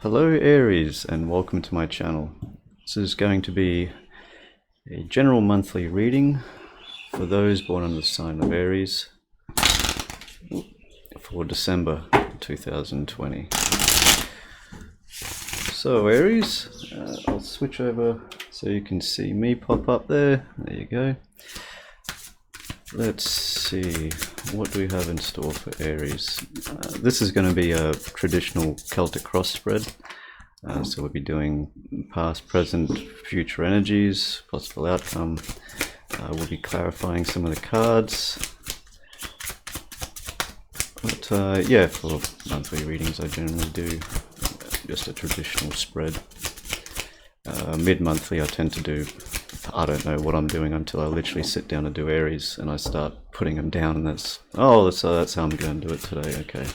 Hello Aries, and welcome to my channel. This is going to be a general monthly reading for those born under the sign of Aries for December 2020. So Aries, I'll switch over so you can see me pop up there. There you go. Let's see, what do we have in store for Aries? This is going to be a traditional Celtic cross spread. So we'll be doing past, present, future energies, possible outcome. We'll be clarifying some of the cards. But yeah, for monthly readings I generally do just a traditional spread. Mid-monthly I tend to do, I don't know what I'm doing until I literally sit down and do Aries and I start putting them down, and that's how I'm going to do it today. Okay.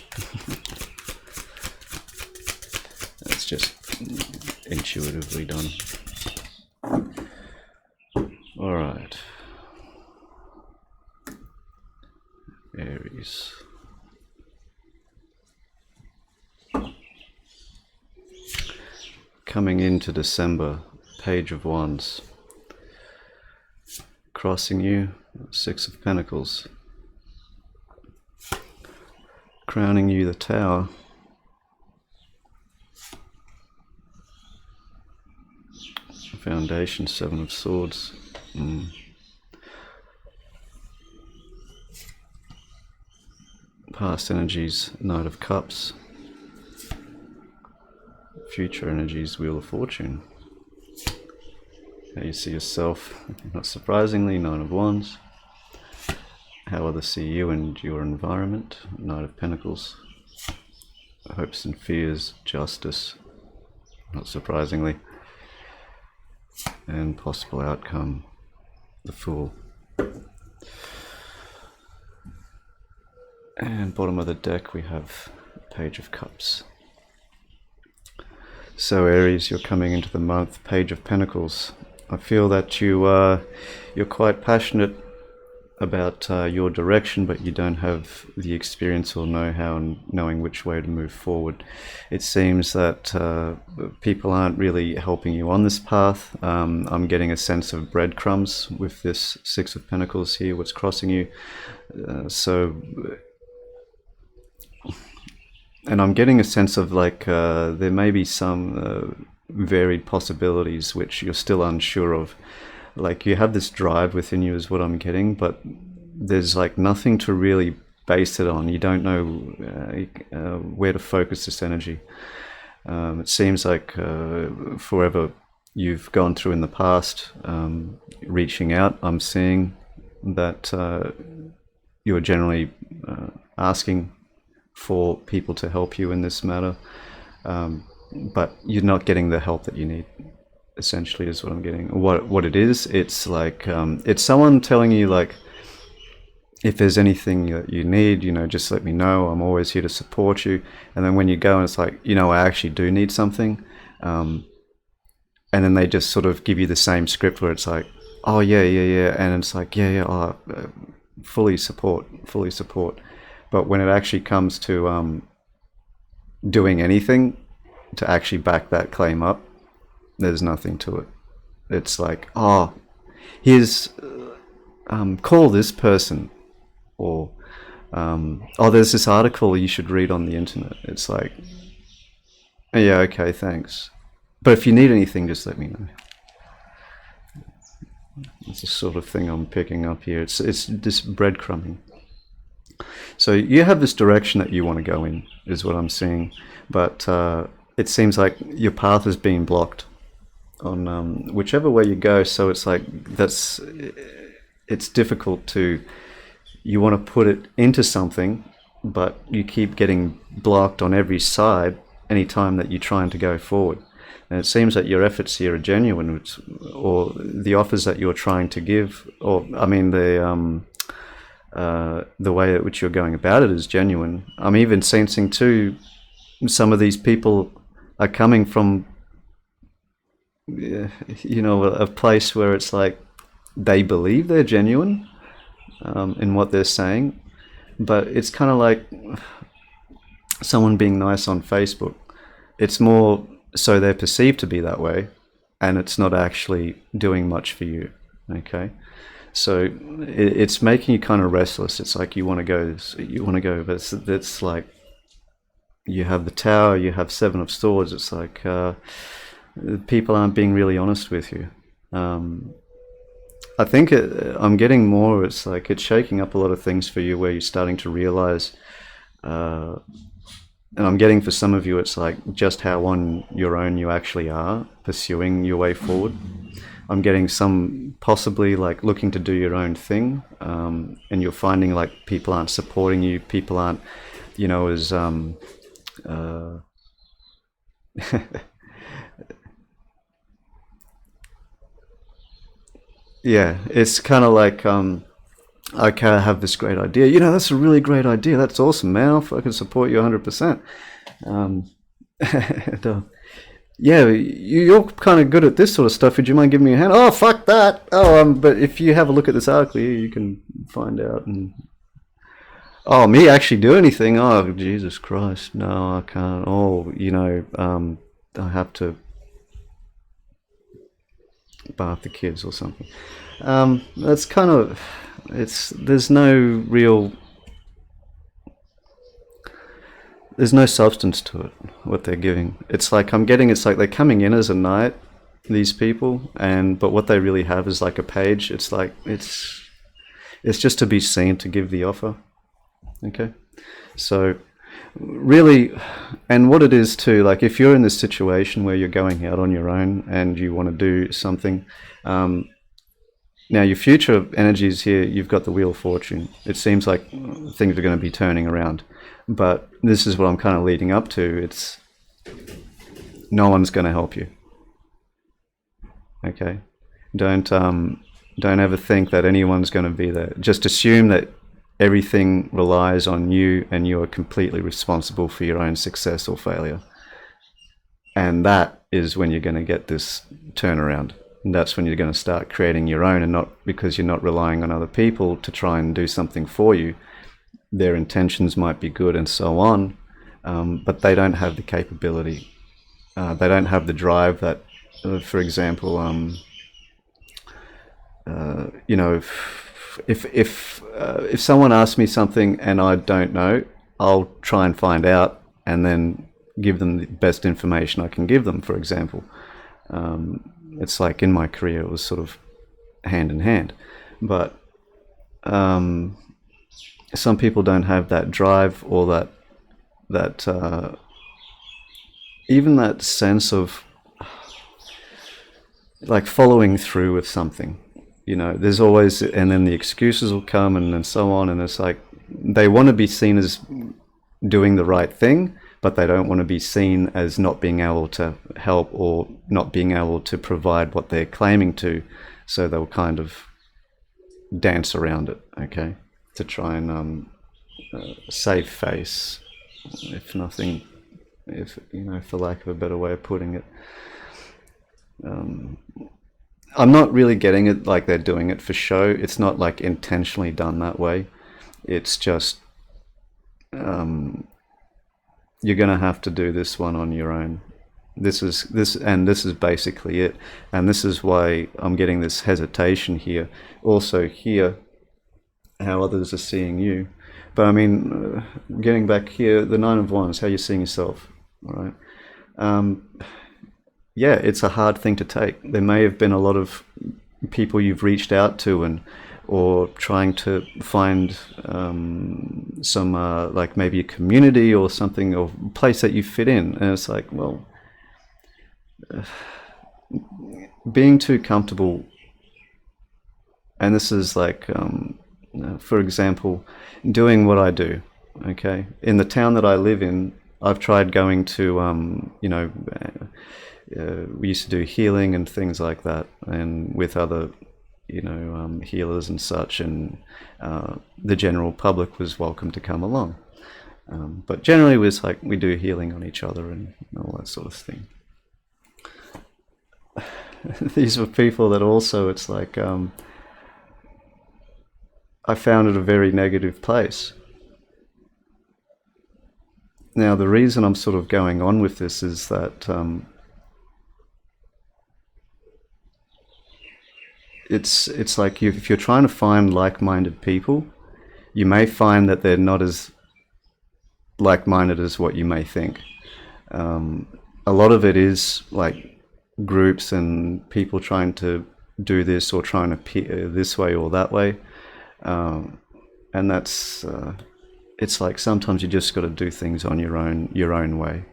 That's just intuitively done. All right. Aries. Coming into December, Page of Wands. Crossing you, Six of Pentacles. Crowning you, the Tower. Foundation, Seven of Swords. Past energies, Knight of Cups. Future energies, Wheel of Fortune. How you see yourself, not surprisingly, Nine of Wands. How others see you and your environment, Knight of Pentacles. Hopes and fears, Justice, not surprisingly. And possible outcome, the Fool. And bottom of the deck we have Page of Cups. So Aries, you're coming into the month, Page of Pentacles. I feel that you're quite passionate about your direction, but you don't have the experience or know-how in knowing which way to move forward. It seems that people aren't really helping you on this path. I'm getting a sense of breadcrumbs with this Six of Pentacles here, what's crossing you. And I'm getting a sense of like there may be some varied possibilities which you're still unsure of. Like you have this drive within you is what I'm getting, but there's like nothing to really base it on. You don't know where to focus this energy. It seems like forever you've gone through in the past, reaching out. I'm seeing that you're generally asking for people to help you in this matter, but you're not getting the help that you need, essentially, is what I'm getting. What it is, it's like it's someone telling you like, if there's anything that you need, just let me know, I'm always here to support you. And then when you go and it's like, I actually do need something, and then they just sort of give you the same script where it's like, oh yeah, and it's like, fully support. But when it actually comes to doing anything to actually back that claim up, there's nothing to it. It's like, oh, here's call this person, or oh, there's this article you should read on the internet. It's like, yeah, okay, thanks, but if you need anything, just let me know. It's the sort of thing I'm picking up here. It's this breadcrumbing. So you have this direction that you want to go in, is what I'm seeing, but it seems like your path is being blocked on whichever way you go. So it's like it's difficult to, you want to put it into something, but you keep getting blocked on every side anytime that you're trying to go forward. And it seems that your efforts here are genuine, or the offers that you're trying to give, or I mean the way at which you're going about it is genuine. I'm even sensing too, some of these people are coming from a place where it's like they believe they're genuine in what they're saying, but it's kind of like someone being nice on Facebook. it's more so they're perceived to be that way, and it's not actually doing much for you. Okay, so it's making you kind of restless. It's like you want to go, but it's like you have the Tower, you have Seven of Swords. It's like people aren't being really honest with you. I think I'm getting more. It's like it's shaking up a lot of things for you, where you're starting to realize. And I'm getting for some of you, it's like just how on your own you actually are pursuing your way forward. I'm getting some possibly like looking to do your own thing, and you're finding like people aren't supporting you. People aren't, as yeah, it's kind of like okay, I have this great idea. That's a really great idea. That's awesome, man. I can support you 100%. And, yeah, you're kind of good at this sort of stuff. Would you mind giving me a hand? Oh, fuck that. Oh, but if you have a look at this article here, you can find out. And oh, me actually do anything? Oh, Jesus Christ. No, I can't. Oh, I have to bath the kids or something. That's kind of... there's no substance to it, what they're giving. It's like it's like they're coming in as a knight, these people, but what they really have is like a page. It's like it's just to be seen, to give the offer. Okay, so really, and what it is too, like if you're in this situation where you're going out on your own and you want to do something, now your future energies here, you've got the Wheel of Fortune. It seems like things are going to be turning around, but this is what I'm kind of leading up to. It's no one's going to help you. Okay, don't ever think that anyone's going to be there. Just assume that everything relies on you, and you are completely responsible for your own success or failure. And that is when you're going to get this turnaround. And that's when you're going to start creating your own, and not because you're not relying on other people to try and do something for you. Their intentions might be good and so on, but they don't have the capability. They don't have the drive that, for example, if someone asks me something and I don't know, I'll try and find out and then give them the best information I can give them, for example. It's like in my career, it was sort of hand in hand. But some people don't have that drive, or that even that sense of like following through with something. There's always, and then the excuses will come and so on, and it's like they want to be seen as doing the right thing, but they don't want to be seen as not being able to help or not being able to provide what they're claiming to, so they'll kind of dance around it, okay, to try and save face, if nothing, for lack of a better way of putting it. I'm not really getting it like they're doing it for show. It's not like intentionally done that way. It's just you're going to have to do this one on your own. This is basically it. And this is why I'm getting this hesitation here. Also here, how others are seeing you. But I mean, getting back here, the Nine of Wands, how you're seeing yourself, all right? Yeah, it's a hard thing to take. There may have been a lot of people you've reached out to or trying to find some like maybe a community or something, or place that you fit in, and it's like, well, being too comfortable. And this is like, for example, doing what I do. Okay, in the town that I live in, I've tried going to we used to do healing and things like that, and with other healers and such, and the general public was welcome to come along, but generally it was like we do healing on each other and all that sort of thing. These were people that also, it's like I found it a very negative place, Now, the reason I'm sort of going on with this is that it's like if you're trying to find like-minded people, you may find that they're not as like-minded as what you may think. A lot of it is like groups and people trying to do this or trying to appear this way or that way, and that's it's like sometimes you just got to do things on your own way.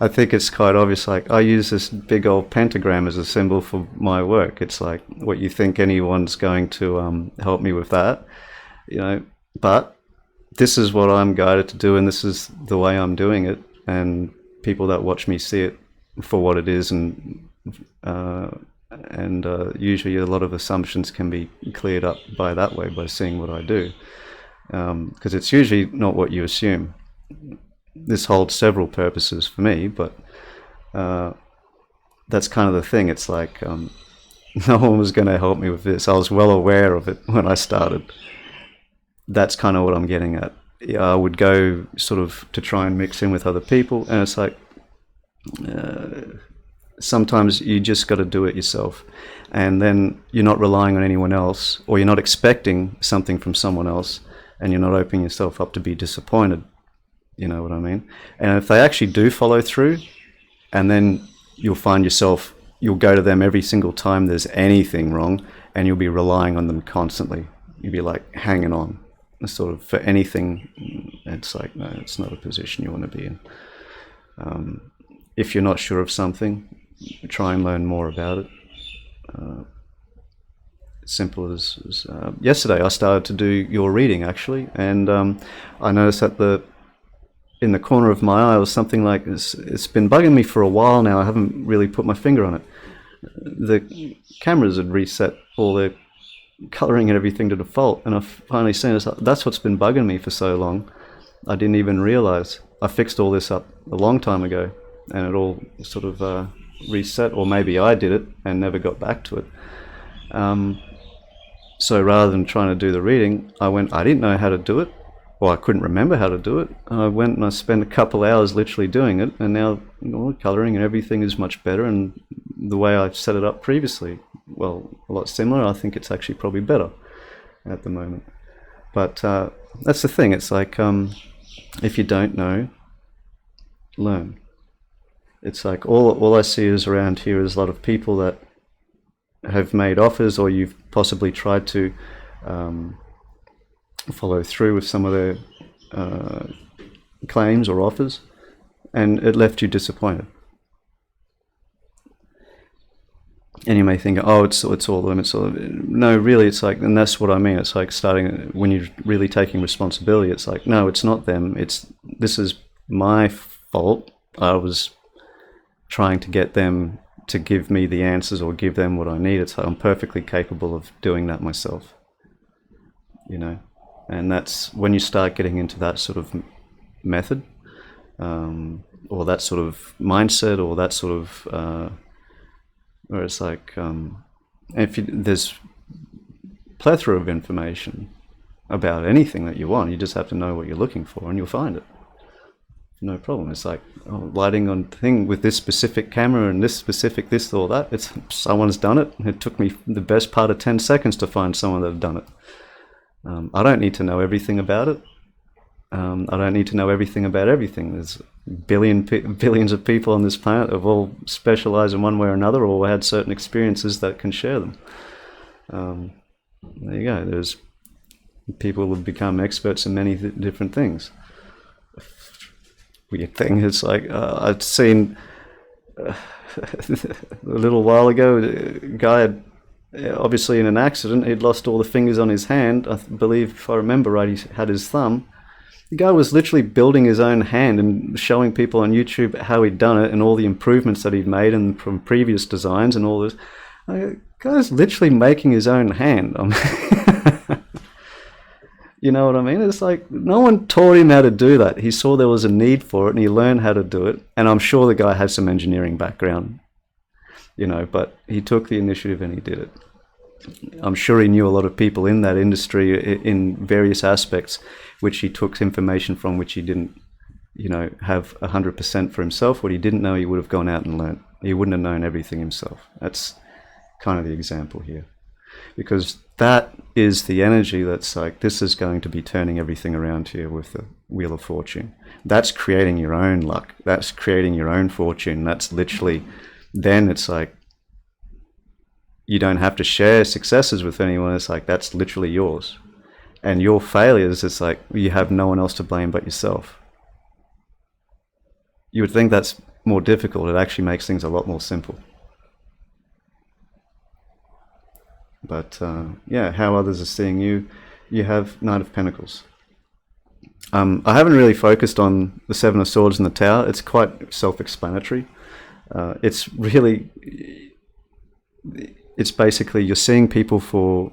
I think it's quite obvious. Like, I use this big old pentagram as a symbol for my work. It's like, what, you think anyone's going to help me with that, you know? But this is what I'm guided to do, and this is the way I'm doing it. And people that watch me see it for what it is, and usually a lot of assumptions can be cleared up by that way, by seeing what I do, because it's usually not what you assume. This holds several purposes for me, but that's kind of the thing. It's like no one was going to help me with this. I was well aware of it when I started. That's kind of what I'm getting at. I would go sort of to try and mix in with other people, and it's like sometimes you just got to do it yourself, and then you're not relying on anyone else, or you're not expecting something from someone else, and you're not opening yourself up to be disappointed. You know what I mean? And if they actually do follow through, and then you'll find yourself, you'll go to them every single time there's anything wrong, and you'll be relying on them constantly. You'll be like hanging on sort of for anything. It's like, no, it's not a position you want to be in. If you're not sure of something, try and learn more about it. Simple as yesterday I started to do your reading, actually, and I noticed that in the corner of my eye was something like, it's been bugging me for a while now. I haven't really put my finger on it. The cameras had reset all their coloring and everything to default, and I've finally seen it. That's what's been bugging me for so long. I didn't even realize. I fixed all this up a long time ago, and it all sort of reset, or maybe I did it and never got back to it. So rather than trying to do the reading, I didn't know how to do it. Well, I couldn't remember how to do it. I went and I spent a couple hours literally doing it, and now colouring and everything is much better, and the way I set it up previously, well, a lot similar. I think it's actually probably better at the moment. But that's the thing. It's like, if you don't know, learn. It's like all I see is around here is a lot of people that have made offers, or you've possibly tried to follow through with some of their claims or offers, and it left you disappointed. And you may think, oh, it's all them. No, really, it's like, and that's what I mean. It's like starting when you're really taking responsibility. It's like, no, it's not them. This is my fault. I was trying to get them to give me the answers or give them what I need. It's like I'm perfectly capable of doing that myself. You know, and that's when you start getting into that sort of method, or that sort of mindset, or that sort of where it's like, there's plethora of information about anything that you want. You just have to know what you're looking for, and you'll find it. No problem. It's like, lighting on thing with this specific camera and this specific this or that. Someone's done it. It took me the best part of 10 seconds to find someone that had done it. I don't need to know everything about it. I don't need to know everything about everything. There's billions of people on this planet have all specialized in one way or another, or had certain experiences that can share them. There you go. There's people who have become experts in many different things. Weird thing is, like, I'd seen a little while ago, a guy had, obviously in an accident, he'd lost all the fingers on his hand. I believe, if I remember right, he had his thumb. The guy was literally building his own hand and showing people on YouTube how he'd done it and all the improvements that he'd made and from previous designs and all this. The guy's literally making his own hand. You know what I mean? It's like, no one taught him how to do that. He saw there was a need for it, and he learned how to do it. And I'm sure the guy has some engineering background, you know, but he took the initiative and he did it. I'm sure he knew a lot of people in that industry in various aspects, which he took information from, which he didn't, have 100% for himself. What he didn't know, he would have gone out and learned. He wouldn't have known everything himself. That's kind of the example here, because that is the energy that's like, this is going to be turning everything around here with the Wheel of Fortune. That's creating your own luck. That's creating your own fortune. That's literally, then it's like, you don't have to share successes with anyone. It's like, that's literally yours. And your failures, it's like, you have no one else to blame but yourself. You would think that's more difficult. It actually makes things a lot more simple. But yeah, how others are seeing you. You have Knight of Pentacles. I haven't really focused on the Seven of Swords and the Tower. It's quite self-explanatory. It's really, it's basically, you're seeing people for,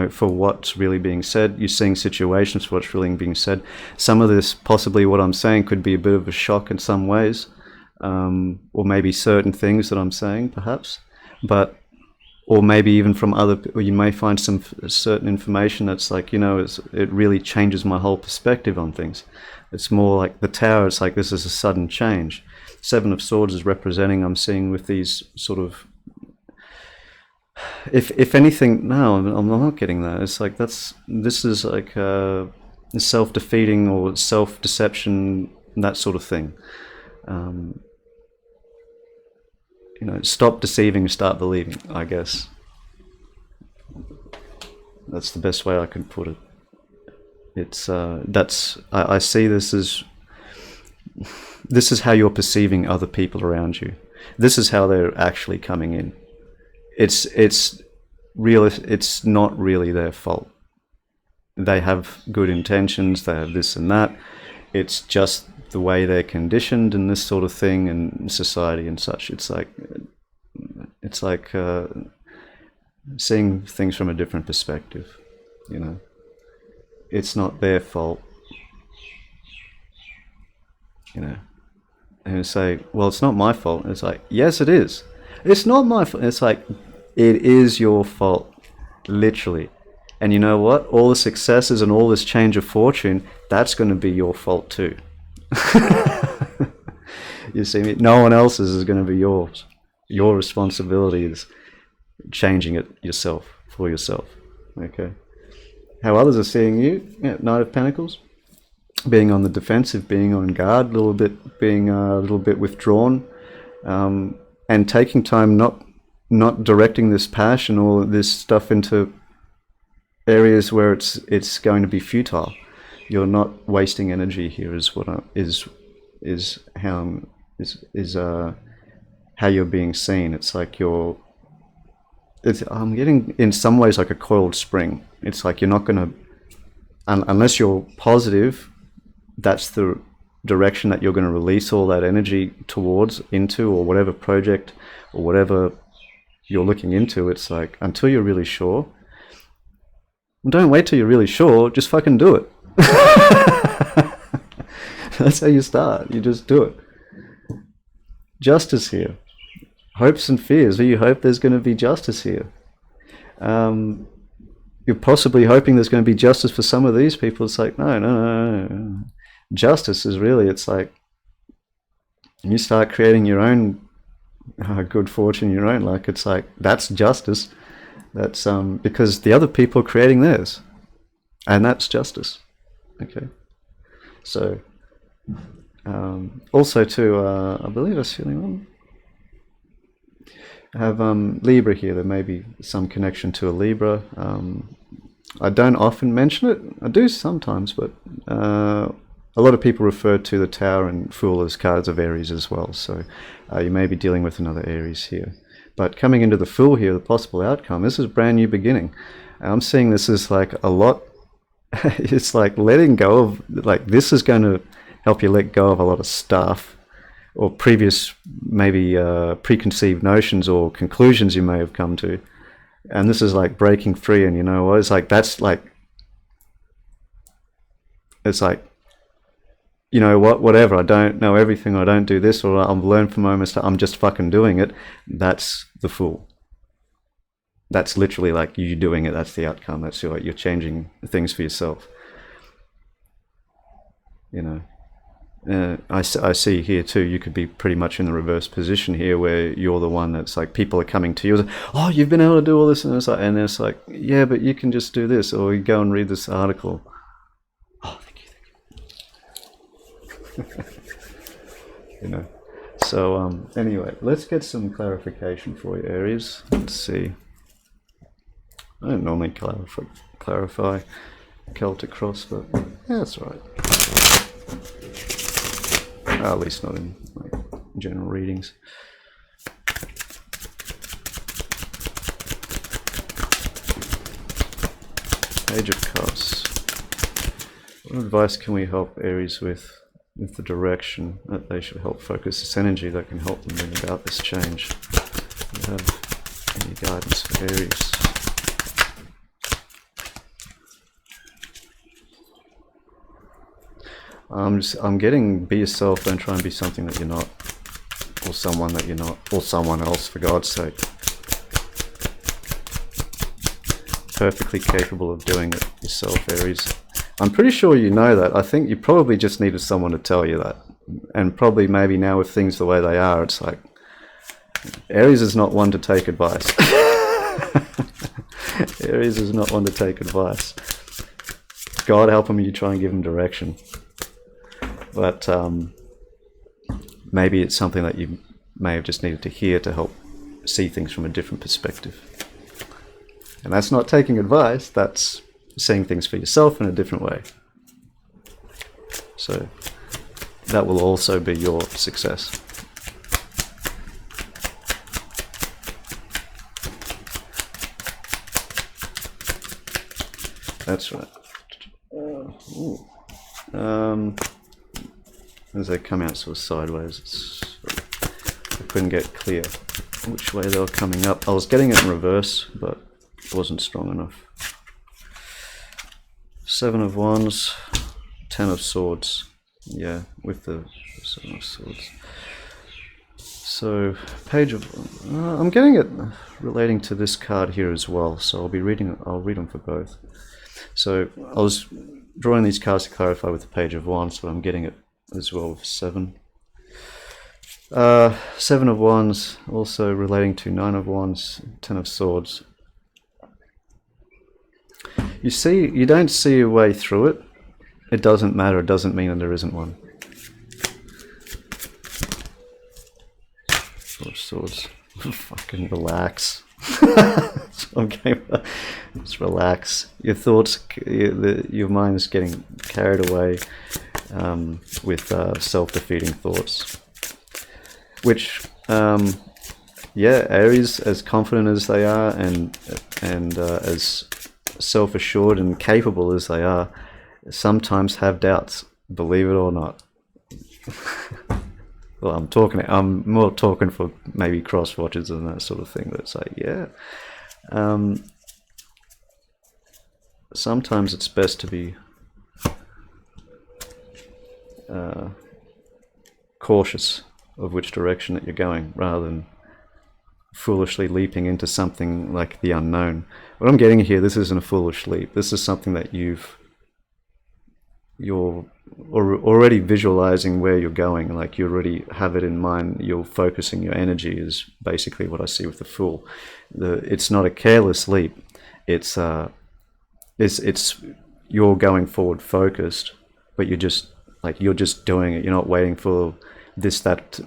for what's really being said. You're seeing situations for what's really being said. Some of this, possibly what I'm saying, could be a bit of a shock in some ways, or maybe certain things that I'm saying, perhaps. Or maybe even from or you may find some certain information that's like, it really changes my whole perspective on things. It's more like the Tower, it's like, this is a sudden change. Seven of Swords is representing, I'm seeing with these sort of, if anything, no, I'm not getting that. It's like, this is like self-defeating or self-deception, that sort of thing. Stop deceiving, start believing, I guess. That's the best way I can put it. It's I see this as, this is how you're perceiving other people around you. This is how they're actually coming in. It's not really their fault. They have good intentions, they have this and that. It's just the way they're conditioned and this sort of thing, and society and such. It's like seeing things from a different perspective. It's not their fault. And say, well, it's not my fault. It's like, yes, it is. It's not my fault. It's like, it is your fault, literally. And you know what? All the successes and all this change of fortune, that's going to be your fault too. You see me? No one else's is going to be yours. Your responsibility is changing it yourself, for yourself. Okay. How others are seeing you, Knight of Pentacles, being on the defensive, being on guard, being a little bit withdrawn, and taking time, not directing this passion or this stuff into areas where it's going to be futile. You're not wasting energy here, is how you're being seen. It's like I'm getting in some ways like a coiled spring. It's like you're not going to, unless you're positive, that's the direction that you're going to release all that energy towards, into, or whatever project or whatever you're looking into. It's like, until you're really sure, don't wait till you're really sure, just fucking do it. That's how you start. You just do it. Justice here. Hopes and fears. You hope there's going to be justice here. You're possibly hoping there's going to be justice for some of these people. It's like, no. Justice is really, it's like, you start creating your own good fortune, your own luck. It's like, that's justice. That's because the other people are creating theirs, and that's justice. Okay. So also too, I believe I see anyone. I have Libra here. There may be some connection to a Libra. I don't often mention it. I do sometimes, but a lot of people refer to the Tower and Fool as cards of Aries as well. So you may be dealing with another Aries here. But coming into the Fool here, the possible outcome, this is a brand new beginning. I'm seeing this as like a lot, it's like letting go of, like, this is going to help you let go of a lot of stuff, or previous, maybe preconceived notions or conclusions you may have come to. And this is like breaking free, and you know what, it's like, that's like, it's like, you know what, whatever, I don't know everything, I don't do this, or I've learned from my mistake, I'm just fucking doing it. That's the Fool. That's literally like you doing it. That's the outcome. That's you're changing things for yourself. You know. I see here too, you could be pretty much in the reverse position here where you're the one that's like, people are coming to you, oh, you've been able to do all this, and it's like, yeah, but you can just do this, or you go and read this article. Oh, thank you. You know. So anyway, let's get some clarification for you, Aries. Let's see. I don't normally clarify Celtic cross, but yeah, that's all right. At least not in like general readings. Page of Cups. What advice can we help Aries with the direction that they should help focus this energy that can help them bring about this change? Do you have any guidance for Aries? I'm getting, be yourself, don't try and be something that you're not, or someone that you're not, or someone else, for God's sake. Perfectly capable of doing it yourself, Aries. I'm pretty sure you know that. I think you probably just needed someone to tell you that. And probably maybe now with things the way they are, it's like, Aries is not one to take advice. Aries is not one to take advice. God help him, you try and give him direction. But maybe it's something that you may have just needed to hear to help see things from a different perspective. And that's not taking advice, that's seeing things for yourself in a different way. So that will also be your success. That's right. As they come out sort of sideways, I couldn't get clear which way they were coming up. I was getting it in reverse, but it wasn't strong enough. 7 of Wands, 10 of Swords. Yeah, with the 7 of Swords. So, page of... I'm getting it relating to this card here as well, so I'll read them for both. So, I was drawing these cards to clarify with the Page of Wands, but I'm getting it as well with 7. 7 of Wands, also relating to 9 of Wands, 10 of Swords. You don't see a way through it. It doesn't matter, it doesn't mean that there isn't one. 4 of Swords. Fucking relax. Okay, just relax. Your thoughts, your mind is getting carried away with self-defeating thoughts. Which, yeah, Aries, as confident as they are and as self-assured and capable as they are, sometimes have doubts, believe it or not. Well, I'm more talking for maybe cross watchers and that sort of thing, that say, yeah. Sometimes it's best to be cautious of which direction that you're going, rather than foolishly leaping into something like the unknown. What I'm getting here, this isn't a foolish leap. This is something that you're already visualizing where you're going, like you already have it in mind. You're focusing your energy is basically what I see with the Fool. It's not a careless leap. It's you're going forward focused, but you're just doing it. You're not waiting for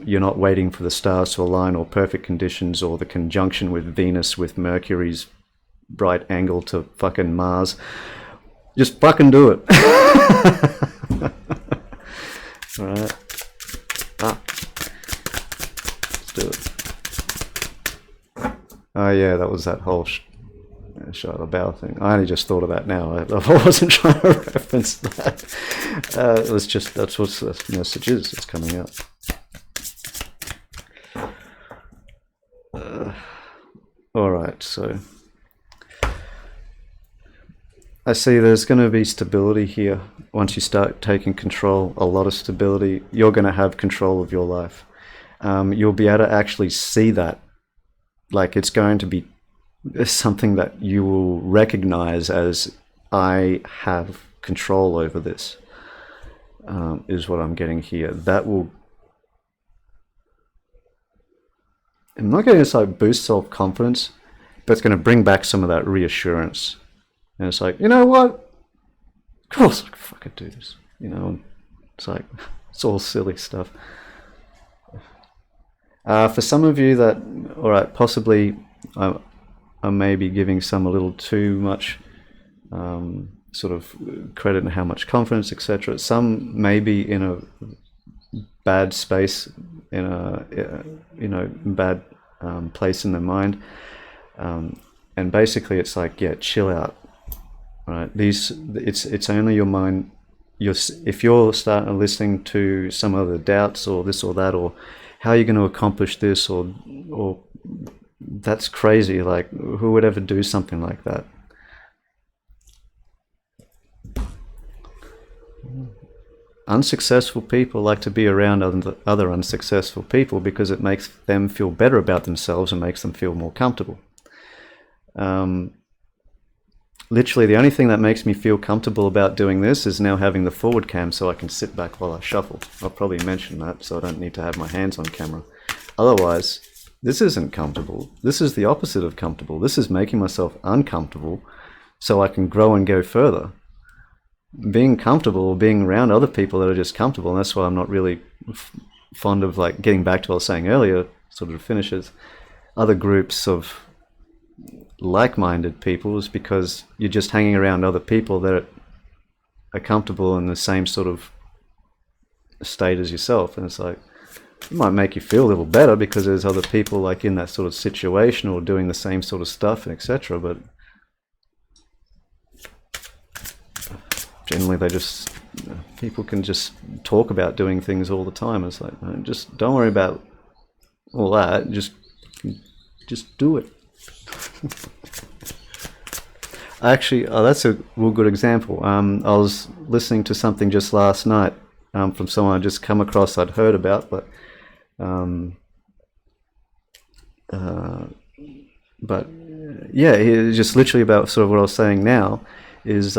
you're not waiting for the stars to align or perfect conditions or the conjunction with Venus with Mercury's right angle to fucking Mars. Just fucking do it. Alright. Let's do it. Oh yeah, that was that whole Shia LaBeouf thing. I only just thought of that now. I wasn't trying to reference that. It was just, that's what the message is. It's coming out. Alright, so I see there's going to be stability here. Once you start taking control, a lot of stability, you're going to have control of your life. You'll be able to actually see that. Like, it's going to be is something that you will recognize as, I have control over this, is what I'm getting here. That will, I'm not getting this like boost self-confidence, but it's going to bring back some of that reassurance. And it's like, you know what? Of course I can fucking do this. You know, it's like, it's all silly stuff. For some of you that, all right, possibly I may be giving some a little too much sort of credit and how much confidence, etc. Some may be in a bad space, in a bad place in their mind, and basically it's like, yeah, chill out, right? It's only your mind. If you're starting listening to some other doubts or this or that, or how are you going to accomplish this, or that's crazy. Like, who would ever do something like that? Unsuccessful people like to be around other unsuccessful people because it makes them feel better about themselves and makes them feel more comfortable. Literally, the only thing that makes me feel comfortable about doing this is now having the forward cam so I can sit back while I shuffle. I'll probably mention that so I don't need to have my hands on camera. Otherwise, this isn't comfortable. This is the opposite of comfortable. This is making myself uncomfortable so I can grow and go further. Being comfortable, being around other people that are just comfortable, and that's why I'm not really fond of, like, getting back to what I was saying earlier, sort of finishes, other groups of like-minded people, is because you're just hanging around other people that are comfortable in the same sort of state as yourself, and it's like, it might make you feel a little better because there's other people like in that sort of situation or doing the same sort of stuff, etc. But generally, they just, people can just talk about doing things all the time. It's like, just don't worry about all that. Just do it. Actually, that's a real good example. I was listening to something just last night from someone I just come across, I'd heard about, but yeah, it's just literally about sort of what I was saying now is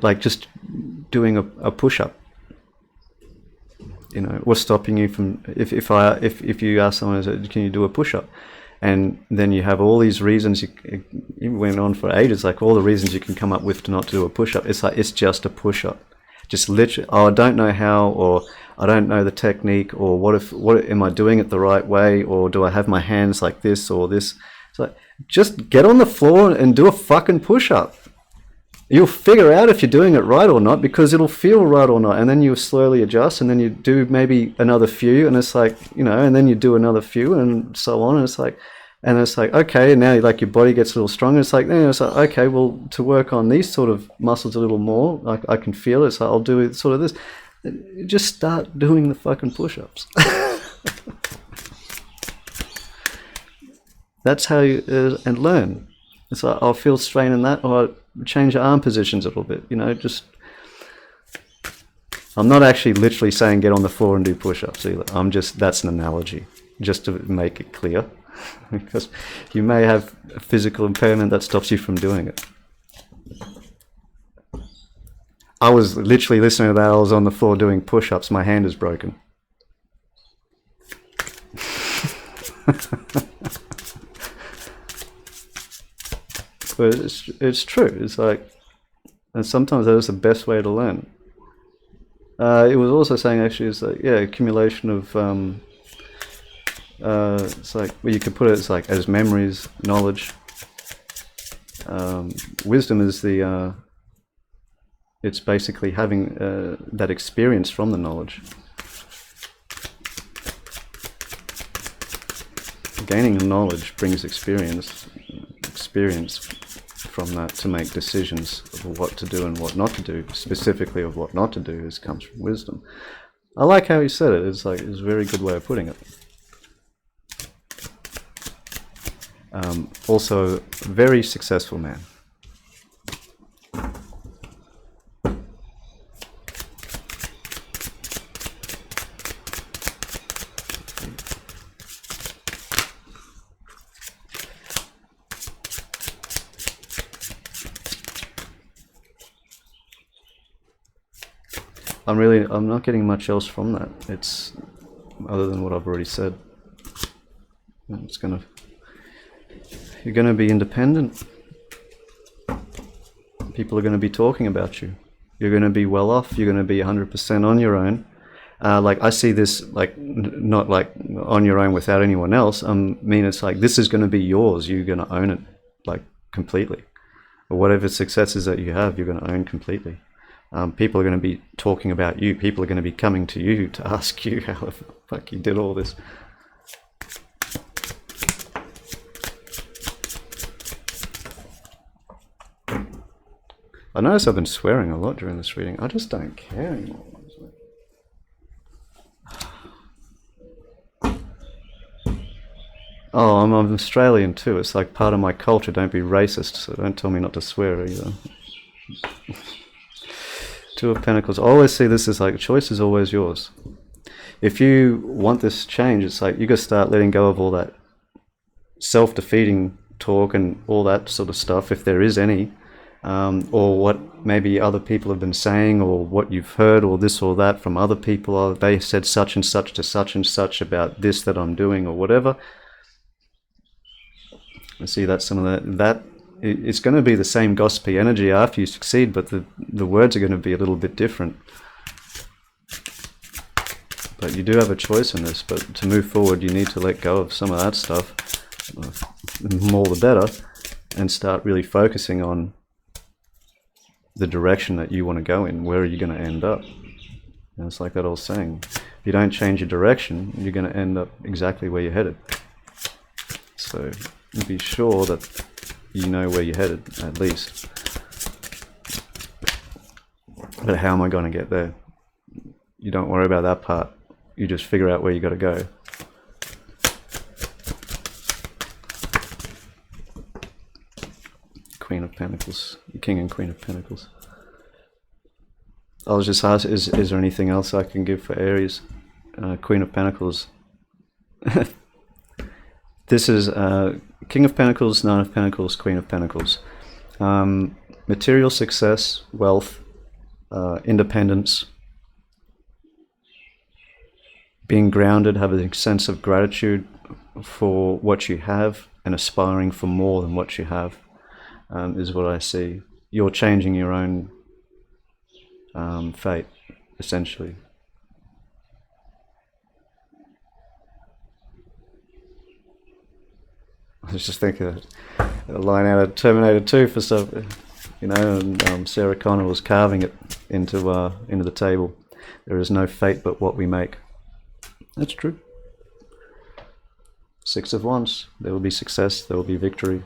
like just doing a push-up. You know, what's stopping you from, if you ask someone, can you do a push-up? And then you have all these reasons, it went on for ages, like all the reasons you can come up with to not do a push-up. It's like, it's just a push-up. Just literally, oh, I don't know how, or I don't know the technique, or what am I doing it the right way, or do I have my hands like this or this? It's like, just get on the floor and do a fucking push-up. You'll figure out if you're doing it right or not, because it'll feel right or not, and then you slowly adjust, and then you do maybe another few, and it's like, you know, and then you do another few, and so on, and it's like, okay, and now like your body gets a little stronger. It's like, okay, well, to work on these sort of muscles a little more, I can feel it, so I'll do sort of this. Just start doing the fucking push-ups. That's how you and learn. It's like, I'll feel strain in that, or I'll change the arm positions a little bit, you know, just, I'm not actually literally saying get on the floor and do push-ups either. That's an analogy, just to make it clear, because you may have a physical impairment that stops you from doing it. I was literally listening to that, I was on the floor doing push-ups, my hand is broken. But it's true. It's like, and sometimes that is the best way to learn. It was also saying, actually, it's like, yeah, accumulation of, it's like, well, you could put it, it's like, as memories, knowledge. Wisdom is the, it's basically having that experience from the knowledge. Gaining knowledge brings experience from that to make decisions of what to do and what not to do. Specifically of what not to do comes from wisdom. I like how he said it. It's like, it's a very good way of putting it. Also, a very successful man. I'm not getting much else from that. It's other than what I've already said. You're gonna be independent. People are gonna be talking about you. You're gonna be well off. You're gonna be 100% on your own. Like I see this, like not like on your own without anyone else. I mean, it's like this is going to be yours. You're going to own it, like completely. Or whatever successes that you have, you're going to own completely. People are going to be talking about you. People are going to be coming to you to ask you how the fuck you did all this. I notice I've been swearing a lot during this reading. I just don't care anymore. Oh, I'm Australian too. It's like part of my culture. Don't be racist, so don't tell me not to swear either. Two of Pentacles. I always see this as like, choice is always yours. If you want this change, it's like you got to start letting go of all that self-defeating talk and all that sort of stuff, if there is any, or what maybe other people have been saying, or what you've heard, or this or that from other people. Or they said such and such to such and such about this that I'm doing, or whatever. I see that some of that it's going to be the same gossipy energy after you succeed, but the words are going to be a little bit different. But you do have a choice in this. But to move forward, you need to let go of some of that stuff, more the better, and start really focusing on the direction that you want to go in. Where are you going to end up? And it's like that old saying: if you don't change your direction, you're going to end up exactly where you're headed. So be sure that you know where you're headed, at least. But how am I going to get there? You don't worry about that part. You just figure out where you got to go. Queen of Pentacles, King and Queen of Pentacles. I was just asked, is there anything else I can give for Aries? Queen of Pentacles. This is King of Pentacles, Nine of Pentacles, Queen of Pentacles. Material success, wealth, independence, being grounded, having a sense of gratitude for what you have and aspiring for more than what you have, is what I see. You're changing your own fate, essentially. I was just thinking of a line out of Terminator 2 for stuff, you know, and Sarah Connor was carving it into the table. There is no fate but what we make. That's true. Six of Wands. There will be success. There will be victory.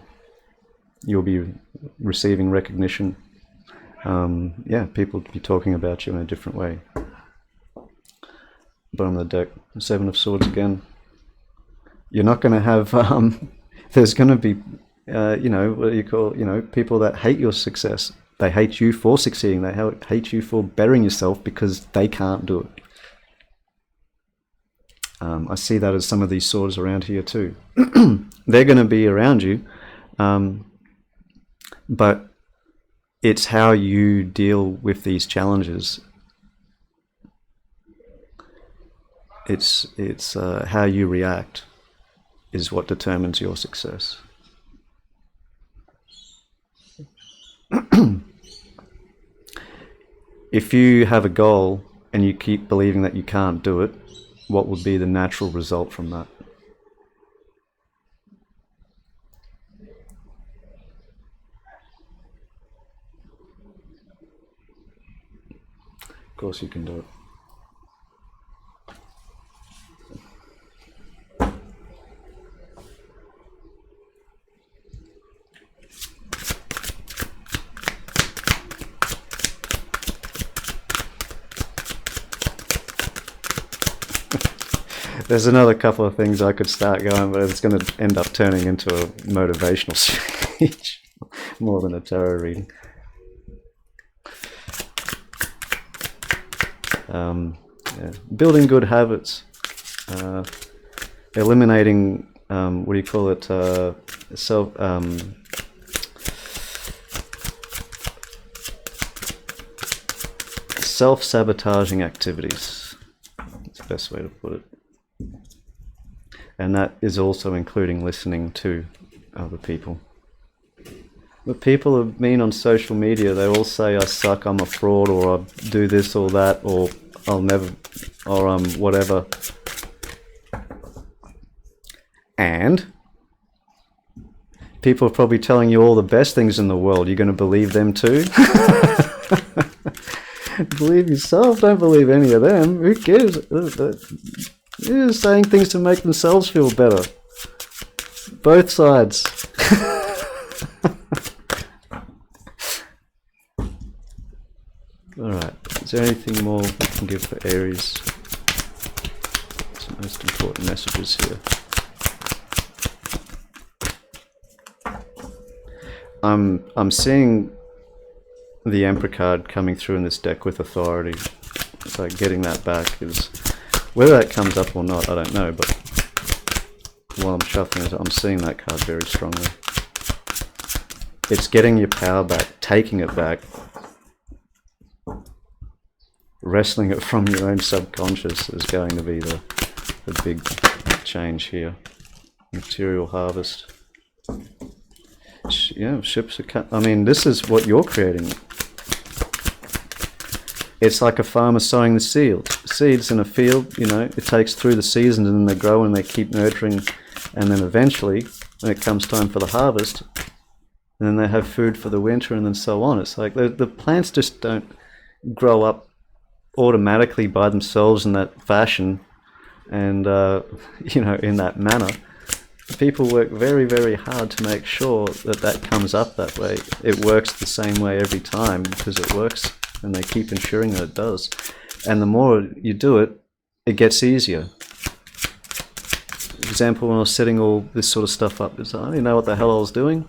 You'll be receiving recognition. Yeah, people will be talking about you in a different way. Bottom of the deck, Seven of Swords again. You're not going to have... there's going to be, you know, what do you call, you know, people that hate your success. They hate you for succeeding. They hate you for bettering yourself because they can't do it. I see that as some of these swords around here too. They're going to be around you, but it's how you deal with these challenges. It's how you react is what determines your success. If you have a goal and you keep believing that you can't do it, what would be the natural result from that? Of course you can do it. There's another couple of things I could start going, but it's going to end up turning into a motivational speech more than a tarot reading. Yeah. Building good habits, eliminating what do you call it? self-sabotaging activities. That's the best way to put it. And that is also including listening to other people. But people are mean on social media. They all say I suck, I'm a fraud, or I do this or that, or I'll never, or whatever. And people are probably telling you all the best things in the world. You're going to believe them too? Believe yourself, don't believe any of them. Who cares? They're saying things to make themselves feel better. Both sides. Alright, is there anything more we can give for Aries? What's the most important messages here? I'm seeing the Emperor card coming through in this deck with authority. It's like getting that back is... Whether that comes up or not, I don't know, but while I'm shuffling it, I'm seeing that card very strongly. It's getting your power back, taking it back, wrestling it from your own subconscious is going to be the big change here. Material harvest. Yeah, ships are... I mean, this is what you're creating. It's like a farmer sowing the seeds in a field, you know, it takes through the seasons and then they grow and they keep nurturing, and then eventually, when it comes time for the harvest, and then they have food for the winter and then so on. It's like the plants just don't grow up automatically by themselves in that fashion and, you know, in that manner. People work very, very hard to make sure that that comes up that way. It works the same way every time because it works, and they keep ensuring that it does. And the more you do it, it gets easier. For example, when I was setting all this sort of stuff up, I didn't know what the hell I was doing.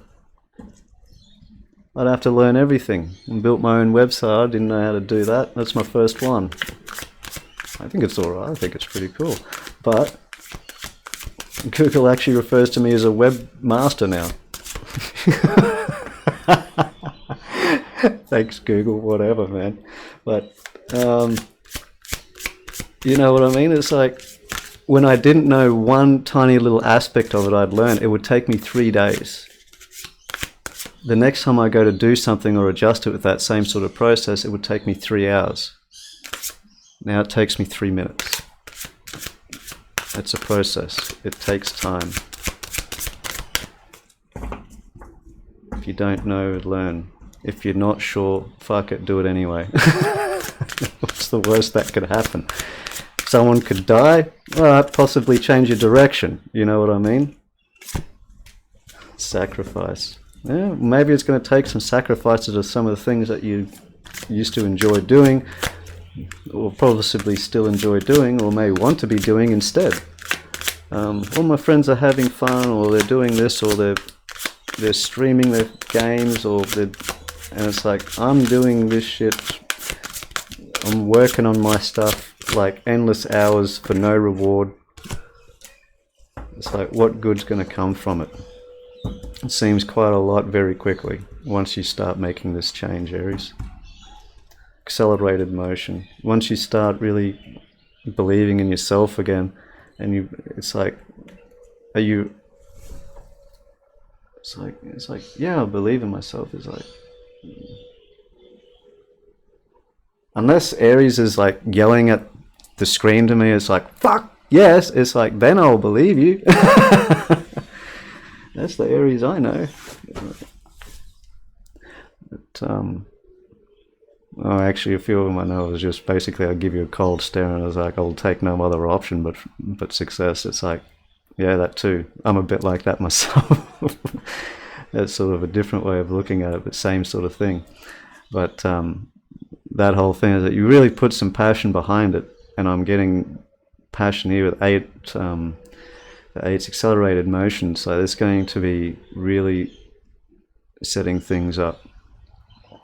I'd have to learn everything. And built my own website, I didn't know how to do that. That's my first one. I think it's alright, I think it's pretty cool. But Google actually refers to me as a webmaster now. Thanks Google, whatever, man. But you know what I mean? It's like when I didn't know one tiny little aspect of it I'd learned, it would take me 3 days. The next time I go to do something or adjust it with that same sort of process, it would take me 3 hours. Now it takes me 3 minutes. It's a process. It takes time. If you don't know, learn. If you're not sure, fuck it, do it anyway. What's the worst that could happen? Someone could die? Alright, possibly change your direction. You know what I mean? Sacrifice. Yeah, maybe it's going to take some sacrifices of some of the things that you used to enjoy doing, or possibly still enjoy doing, or may want to be doing instead. All my friends are having fun, or they're doing this, or they're streaming their games, or and it's like, I'm doing this shit, I'm working on my stuff, like endless hours for no reward. It's like, what good's going to come from it? It seems quite a lot very quickly once you start making this change, Aries. Accelerated motion. Once you start really believing in yourself again, and it's like, it's like, yeah, I believe in myself. It's like, unless Aries is like yelling at the screen to me, it's like, fuck yes, it's like, then I'll believe you. That's the Aries I know. But, oh, actually, a few of them I know was just basically, I'll give you a cold stare, and I was like, I'll take no other option but success. It's like, yeah, that too. I'm a bit like that myself. That's sort of a different way of looking at it, but same sort of thing. But that whole thing is that you really put some passion behind it, and I'm getting passion here with 8. It's accelerated motion, so it's going to be really setting things up.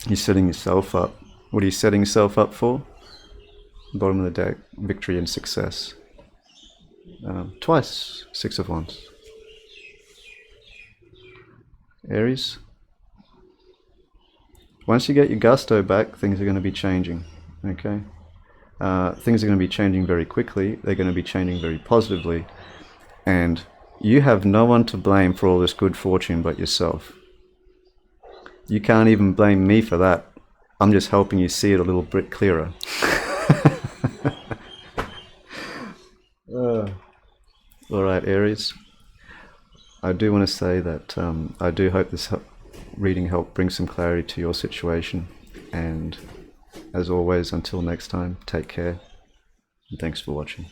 You're setting yourself up. What are you setting yourself up for? Bottom of the deck, victory and success. Twice, 6 of Wands. Aries, once you get your gusto back, things are going to be changing. Okay. Things are going to be changing very quickly. They're going to be changing very positively. And you have no one to blame for all this good fortune but yourself. You can't even blame me for that. I'm just helping you see it a little bit clearer. All right, Aries. I do want to say that I do hope this reading helped bring some clarity to your situation. And as always, until next time, take care. And thanks for watching.